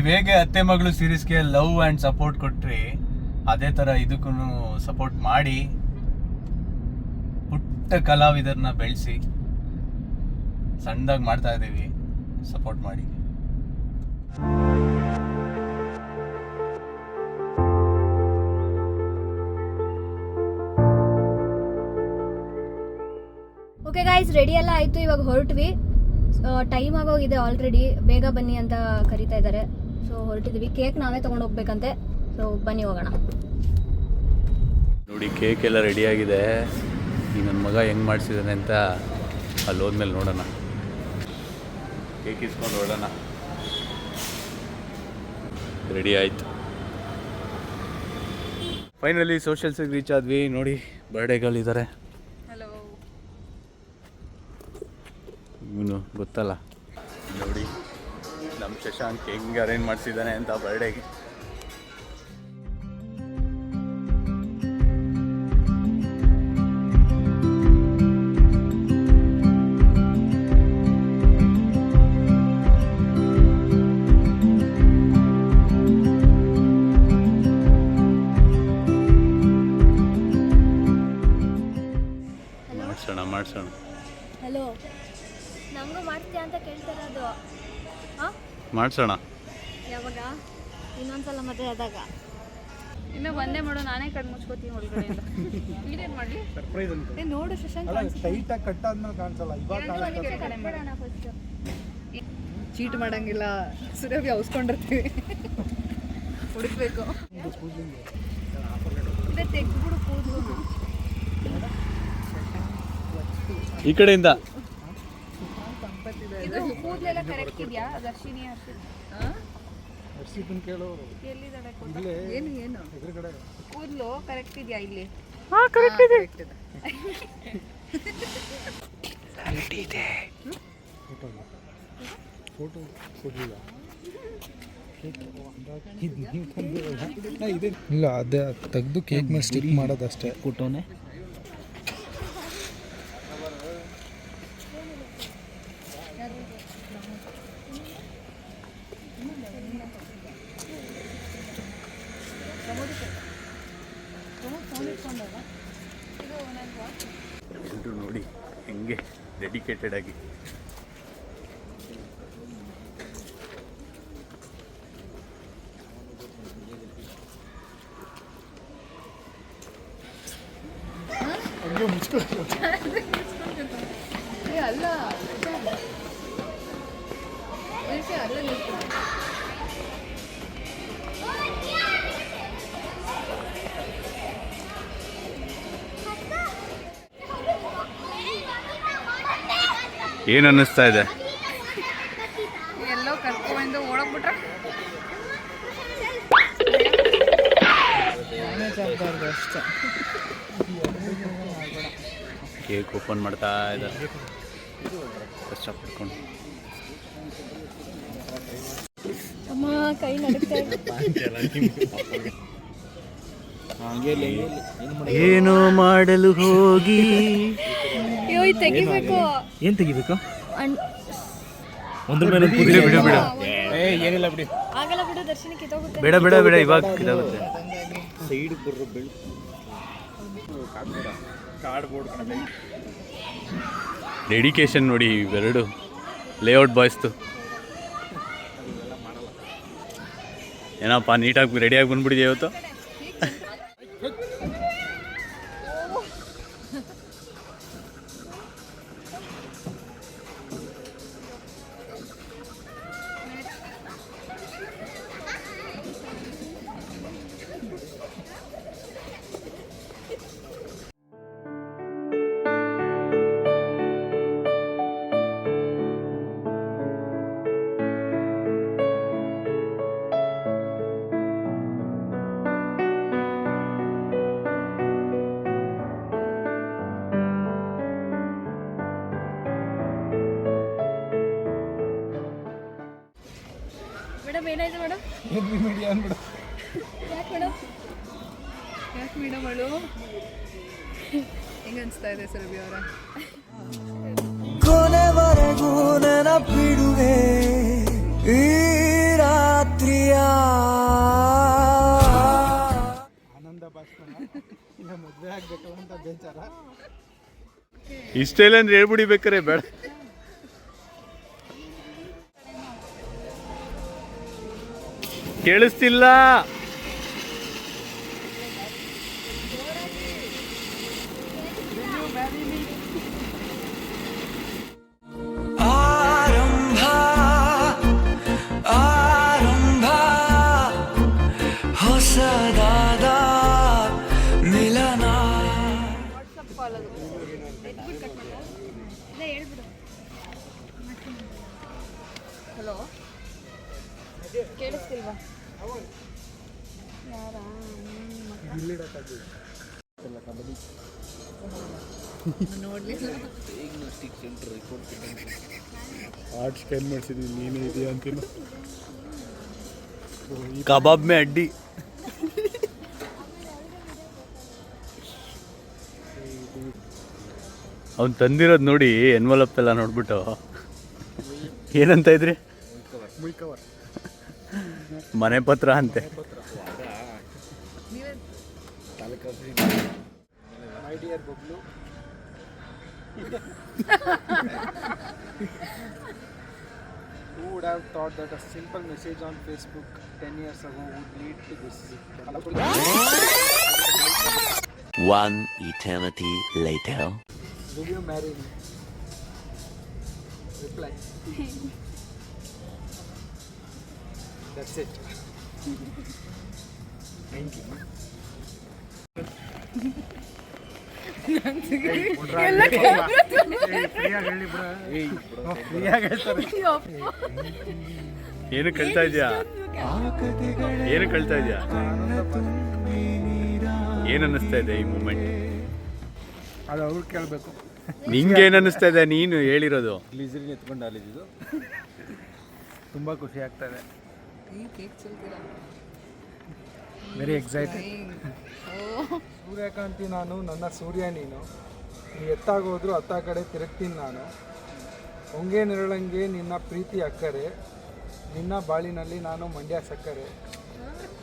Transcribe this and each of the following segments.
ನೀವು ಹೇಗೆ ಅತ್ತೆ ಮಗಳು ಸೀರೀಸ್ಗೆ ಲವ್ ಆ್ಯಂಡ್ ಸಪೋರ್ಟ್ ಕೊಟ್ರಿ, ಅದೇ ಥರ ಇದಕ್ಕೂ ಸಪೋರ್ಟ್ ಮಾಡಿ ಪುಟ್ಟ ಕಲಾವಿದರನ್ನ ಬೆಳೆಸಿ ಸಣ್ಣದಾಗಿ ಮಾಡ್ತಾ ಇದ್ದೀವಿ. ಸಪೋರ್ಟ್ ಮಾಡಿ. ಓಕೆ ಗಾಯ್ಸ್, ರೆಡಿ ಎಲ್ಲ ಆಯಿತು. ಇವಾಗ ಹೊರಟ್ವಿ. ಟೈಮ್ ಆಗೋಗಿದೆ ಆಲ್ರೆಡಿ. ಬೇಗ ಬನ್ನಿ ಅಂತ ಕರಿತಾ ಇದ್ದಾರೆ. ಸೊ ಹೊರಟಿದ್ವಿ. ಕೇಕ್ ನಾವೇ ತೊಗೊಂಡು ಹೋಗ್ಬೇಕಂತೆ. ಸೊ ಬನ್ನಿ ಹೋಗೋಣ. ನೋಡಿ, ಕೇಕ್ ಎಲ್ಲ ರೆಡಿಯಾಗಿದೆ. ಈಗ ನನ್ನ ಮಗ ಹೆಂಗೆ ಮಾಡಿಸಿದ್ದಾನೆ ಅಂತ ಅಲ್ಲಿ ಹೋದ್ಮೇಲೆ ನೋಡೋಣ. ಕೇಕ್ ಇಸ್ಕೊಂಡು ಹೊಡೋಣ. ರೆಡಿ ಆಯಿತು. ಫೈನಲಿ ಸೋಷಲ್ಸಿಗೆ ರೀಚ್ ಆದ್ವಿ. ನೋಡಿ, ಬರ್ಡೇಗಳಿದ್ದಾರೆ. ಇವನು ಗೊತ್ತಲ್ಲ, ನೋಡಿ ನಮ್ಮ ಶಶಾಂಕ್ ಹೆಂಗೆ ಅರೇಂಜ್ ಮಾಡಿಸಿದ್ದಾನೆ ಅಂತ ಬರ್ಡೇಗೆ. ಮಾಡ್ಸೋಣ. ಹಲೋ, ನಮಗೂ ಮಾಡ್ತೀಯ ಅಂತ ಕೇಳ್ತಿರೋದು. ಮಾಡ್ಸೋಣ. ಯಾವಾಗ? ಇನ್ನೊಂದ್ಸಲ ಮದುವೆ ಆದಾಗ. ಇನ್ನು ಒಂದೇ ಮಾಡೋ, ನಾನೇ ಕಣ್ಣು ಮುಚ್ಕೋತೀನಿ ಒಳಗಡೆಯಿಂದ. ಇದೇನು ಮಾಡಲಿ? ಸರ್ಪ್ರೈಸ್ ಅಂತ. ನೋಡು ಶಶಾಂಕ್, ಟೈಟ್ ಆಗಿ ಕಟ್ ಆದ್ಮೇಲೆ ಕಾಣಿಸಲ್ಲ. ಇವಾಗ ಚೀಟ್ ಮಾಡಂಗಿಲ್ಲ. ಸುರಭಿ ಅವಸ್ಕೊಂಡಿರ್ತೀವಿ, ಹುಡುಕ್ಬೇಕು. ಇದೇ ತೆಗ್ದ್ಬಿಡು ಕೂದಲು. ಈ ಕಡೆಯಿಂದ ಇದು ಕೂದಲೆಲ್ಲ ಕರೆಕ್ಟ್ ಇದೆಯಾ? ದರ್ಶಿನಿ ಹರ್ಷಿತನ್ ಕೇಳೋ. ಎಲ್ಲಿದ್ದಾಳೆ? ಏನು ಏನು ಎದುರುಗಡೆ ಕೂದಲು ಕರೆಕ್ಟ್ ಇದೆಯಾ ಇಲ್ಲಿ? ಕರೆಕ್ಟ್ ಇದೆ. ಫೋಟೋ ಕೊಡಲಿಲ್ಲ. ಇಲ್ಲ, ಅದೇ ತೆಗೆದು ಕೇಕ್ ಮೇಲೆ ಸ್ಟಿಕ್ ಮಾಡೋದಷ್ಟೇ. ಫೋಟೋನೇ. ಎಲ್ಲರೂ ನೋಡಿ ಹೆಂಗೆ ಡೆಡಿಕೇಟೆಡ್ ಆಗಿ. ಅಲ್ಲ ಏನು ಅನ್ನಿಸ್ತಾ ಇದೆ? ಎಲ್ಲೋ ಕರ್ಕೊಂಡು ಓಡೋಗ್ಬಿಟ್ರೆ ಅಷ್ಟೇ. ಕೇಕ್ ಓಪನ್ ಮಾಡ್ತಾ ಇದ್ದಾರೆ ಕಷ್ಟಪಟ್ಕೊಂಡು. ಅಮ್ಮ ಕೈ ನಡುಕ್ತಾ ಇದೆ. ಏನು ಮಾಡಲು ಹೋಗಿ. ಅಯ್ಯೋ, ಇದು ತೆಗಿಬೇಕು. ಏನು ತೆಗಿಬೇಕು? ಒಂದ್ರ ಮೇಲೆ ಬಿಡು ಬಿಡು ಬಿಡು. ಏನಿಲ್ಲ ಬಿಡಿ. ಆಗಲ್ಲ ಬಿಡು, ದರ್ಶನ ಕಿತ್ತೋಗುತ್ತೆ. ಬೇಡ ಬೇಡ ಬೇಡ, ಇವಾಗ ಇದಾಗುತ್ತೆ. ಸೈಡ್ ಬರ್ರ ಬೆಳ್ ಕಾರ್ಡ್ ಬೋರ್ಡ್ ಕಣೆ. ಡೆಡಿಕೇಶನ್ ನೋಡಿ ಇವೆರಡು ಲೇಔಟ್ ಬಾಯ್ಸ್ದು. ಏನಪ್ಪ ನೀಟಾಗಿ ರೆಡಿಯಾಗಿ ಬಂದ್ಬಿಟ್ಟಿದೆ ಇವತ್ತು. ಮೇಡಮ್ ಏನಾಯ್ತು ಮೇಡಮ್? ಯಾಕೆ ಮೇಡಮ್ ಅವಳು ಹೆಂಗ ಅನ್ಸ್ತಾ ಇದೆ ಸುರಭಿ ಅವರ? ಕೊನೆವರೆಗೂ ನೆನಪಿಡುವೆ ಈ ರಾತ್ರಿ ಮದುವೆ ಆಗ್ಬೇಕು ಅಂತ ಬೇಜಾರ. ಇಷ್ಟ ಇಲ್ಲ ಅಂದ್ರೆ ಹೇಳ್ಬಿಡಿ ಬೇಕಾರೆ ಬೇಡ. ಕೇಳಿಸ್ತಿಲ್ಲ. ವಾಟ್ಸಪ್ ಕಾಲ್ ಅದು ಎದ್ಬಿಟ್ಟು ಕಟ್ ಮಾಡ ಇಲ್ಲ ಹೇಳ್ಬಿಡು. ಹಲೋ ಕೇಳಿಸ್ತಿಲ್ವಾ? ಯಾರ ಆರ್ಟ್ ಸ್ಕ್ಯಾನ್ ಮಾಡಿಸಿದ್ವಿ, ನೀನೇ ಇದೆಯಾ ಅಂತೀನ. ಕಬಾಬ್ ಮೇ ಅಡ್ಡಿ. ಅವ್ನು ತಂದಿರೋದು ನೋಡಿ, ಎನ್ವಲಪ್ ಎಲ್ಲ ನೋಡ್ಬಿಟ್ಟು ಏನಂತ ಇದ್ರಿ? ಮನೆ ಪತ್ರ ಅಂತೆ. My dear Bablu, who would have thought that a simple message on Facebook 10 years ago would lead to this? One eternity later. Will you marry me? Reply. That's it. Thank you. ಏನು ಕಳ್ತಾ ಇದೆಯಾ? ಏನು ಕಳ್ತಾ ಇದೆಯಾ? ಏನು ಅನ್ನಿಸ್ತಾ ಇದೆ ಈ ಮೂಮೆಂಟ್? ಅದು ಅವ್ರು ಕೇಳಬೇಕು. ನಿಂಗೆ ಏನು ಅನ್ನಿಸ್ತಾ ಇದೆ? ನೀನು ಹೇಳಿರೋದು. ಗ್ಲಿಸರಿನ್ ಎತ್ಕೊಂಡು ಅಲ್ಲಿದ್ದು ತುಂಬ ಖುಷಿ ಆಗ್ತಾ ಇದೆ. Very excited. ಸೂರ್ಯಕಾಂತಿ ನಾನು, ನನ್ನ ಸೂರ್ಯ ನೀನು. ನೀ ಎತ್ತಾಗೋದ್ರು ಹತ್ತ ಕಡೆ ತಿರುಗ್ತೀನಿ ನಾನು. ಹೊಂಗೆ ನೆರಳಂಗೆ ನಿನ್ನ ಪ್ರೀತಿ ಅಕ್ಕರೆ, ನಿನ್ನ ಬಾಳಿನಲ್ಲಿ ನಾನು ಮಂಡ್ಯ ಸಕ್ಕರೆ.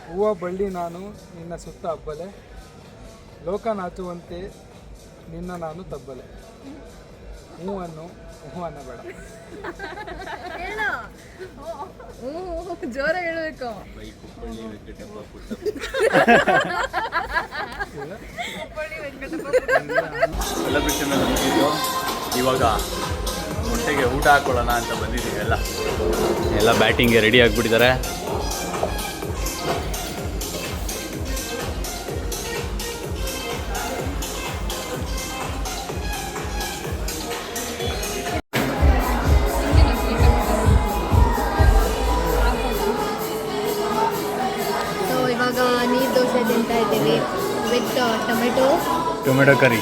ಹೂವ ಬಳ್ಳಿ ನಾನು ನಿನ್ನ ಸುತ್ತ ಹಬ್ಬಲೆ, ಲೋಕ ನಾಚುವಂತೆ ನಿನ್ನ ನಾನು ತಬ್ಬಲೆ. ಹೂ ಅನ್ನಬೇಡ. ಜೋರ ಹೇಳ್ಬೇಕು. ಸೆಲೆಬ್ರೇಷನ್ ಎಲ್ಲ ಮುಗಿದು ಇವಾಗ ಹೊಟ್ಟೆಗೆ ಊಟ ಹಾಕೊಳ್ಳೋಣ ಅಂತ ಬಂದಿದ್ದೀವಿ. ಎಲ್ಲ ಬ್ಯಾಟಿಂಗ್ಗೆ ರೆಡಿ ಆಗಿಬಿಟ್ಟಿದ್ದಾರೆ. ಸೊ ಇವಾಗ ನೀರು ದೋಸೆ ತಿಂತಾ ಇದ್ದೀವಿ with tomato curry,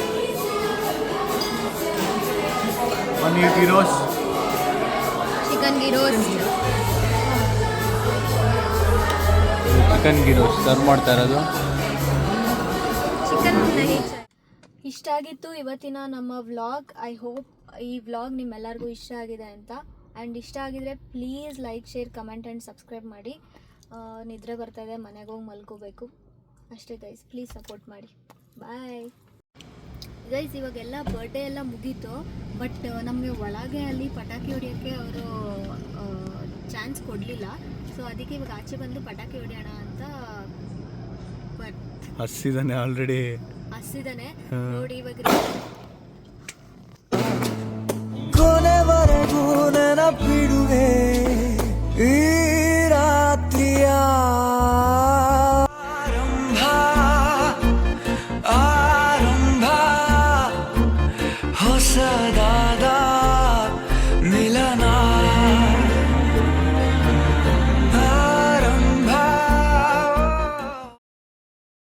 paneer gyros, chicken gyros serve ಮಾಡ್ತಾ ಇರೋದು. ಇಷ್ಟ ಆಗಿತ್ತು ಇವತ್ತಿನ ನಮ್ಮ ವ್ಲಾಗ್. ಐ ಹೋಪ್ ಈ ವ್ಲಾಗ್ ನಿಮ್ಮೆಲ್ಲರಿಗೂ ಇಷ್ಟ ಆಗಿದೆ ಅಂತ. ಆ್ಯಂಡ್ ಇಷ್ಟ ಆಗಿದ್ರೆ please like, share, comment and subscribe ಮಾಡಿ. ನಿದ್ರೆ ಬರ್ತಾಯಿದೆ, ಮನೆಗೆ ಹೋಗಿ ಮಲ್ಕೋಬೇಕು ಅಷ್ಟೇ ಗೈಸ್. ಪ್ಲೀಸ್ ಸಪೋರ್ಟ್ ಮಾಡಿ. Bye guys. ಇವಾಗೆಲ್ಲ ಬರ್ಡೇ ಎಲ್ಲ ಮುಗೀತು, ಬಟ್ ನಮಗೆ ಒಳಗೆ ಅಲ್ಲಿ ಪಟಾಕಿ ಹೊಡಿಯೋಕ್ಕೆ ಅವರು ಚಾನ್ಸ್ ಕೊಡಲಿಲ್ಲ. ಸೊ ಅದಕ್ಕೆ ಇವಾಗ ಆಚೆ ಬಂದು ಪಟಾಕಿ ಹೊಡಿಯೋಣ ಅಂತ. ಬಟ್ ಹಸಿದಾನೆ ಆಲ್ರೆಡಿ, ಹಸಿದಾನೆ ನೋಡಿ. ಇವಾಗ ಕೊನೆವರೆಗೂ ನೆನಪಿಡುವೆ ಈ ರಾತ್ರಿಯ ಆರಂಭ ಹೊಸದಾದ